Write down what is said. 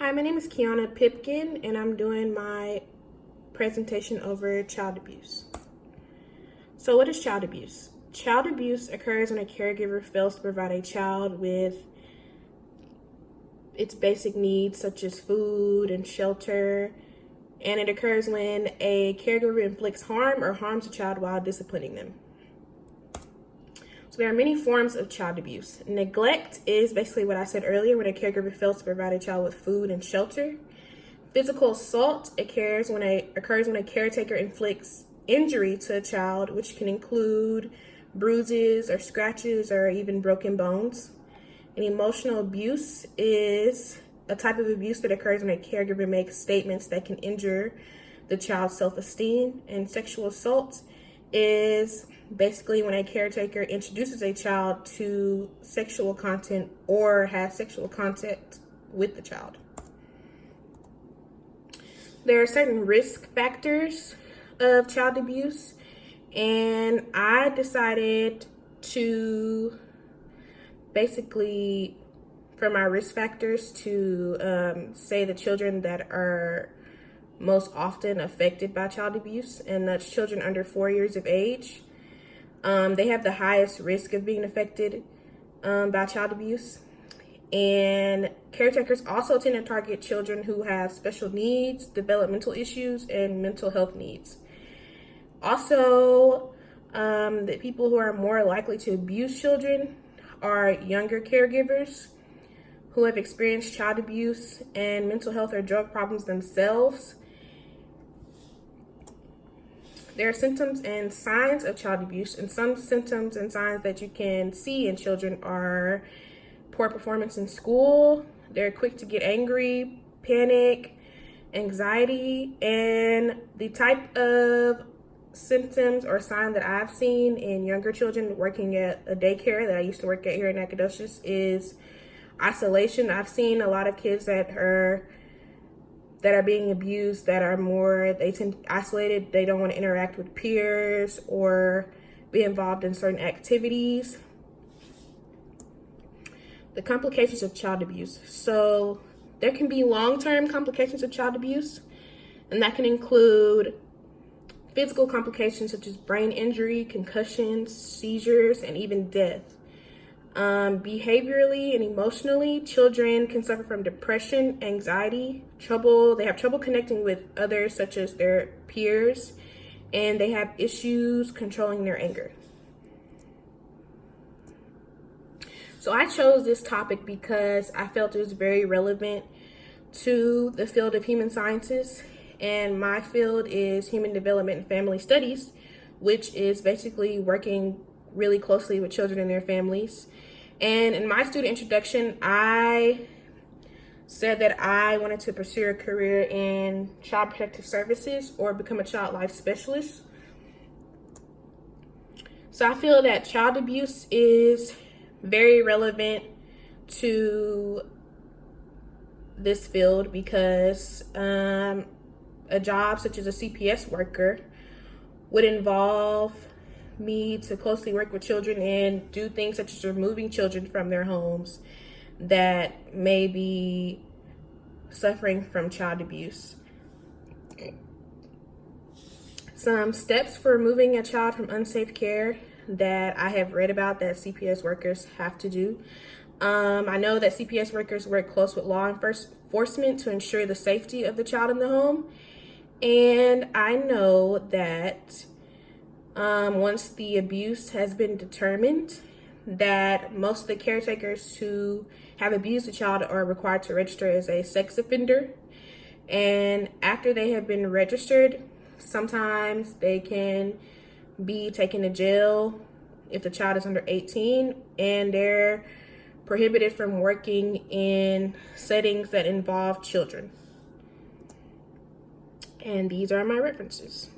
Hi, my name is Kiana Pipkin, and I'm doing my presentation over child abuse. So what is child abuse? Child abuse occurs when a caregiver fails to provide a child with its basic needs such as food and shelter, and it occurs when a caregiver inflicts harm or harms a child while disciplining them. So there are many forms of child abuse. Neglect is basically what I said earlier, when a caregiver fails to provide a child with food and shelter. Physical assault occurs when a caretaker inflicts injury to a child, which can include bruises or scratches or even broken bones. And emotional abuse is a type of abuse that occurs when a caregiver makes statements that can injure the child's self-esteem. And sexual assault is basically when a caretaker introduces a child to sexual content or has sexual contact with the child. There are certain risk factors of child abuse, and I decided to basically, for my risk factors, to say the children that are most often affected by child abuse, and that's children under 4 years of age. They have the highest risk of being affected by child abuse. And caretakers also tend to target children who have special needs, developmental issues, and mental health needs. Also, the people who are more likely to abuse children are younger caregivers who have experienced child abuse and mental health or drug problems themselves. There are symptoms and signs of child abuse, and some symptoms and signs that you can see in children are poor performance in school. They're quick to get angry, panic, anxiety, and the type of symptoms or sign that I've seen in younger children working at a daycare that I used to work at here in Nacogdoches is isolation. I've seen a lot of kids that are being abused that are they tend to be isolated. They don't want to interact with peers or be involved in certain activities. The complications of child abuse. So there can be long-term complications of child abuse, and that can include physical complications such as brain injury, concussions, seizures, and even death. Behaviorally and emotionally, children can suffer from depression, anxiety, they have trouble connecting with others such as their peers, and they have issues controlling their anger. So I chose this topic because I felt it was very relevant to the field of human sciences, and my field is human development and family studies, which is basically working really closely with children and their families. And in my student introduction, I said that I wanted to pursue a career in child protective services or become a child life specialist. So I feel that child abuse is very relevant to this field because a job such as a CPS worker would involve me to closely work with children and do things such as removing children from their homes that may be suffering from child abuse. Some steps for removing a child from unsafe care that I have read about that CPS workers have to do. I know that CPS workers work close with law enforcement to ensure the safety of the child in the home. And I know that once the abuse has been determined, that most of the caretakers who have abused a child are required to register as a sex offender. And after they have been registered, sometimes they can be taken to jail if the child is under 18, and they're prohibited from working in settings that involve children. And these are my references.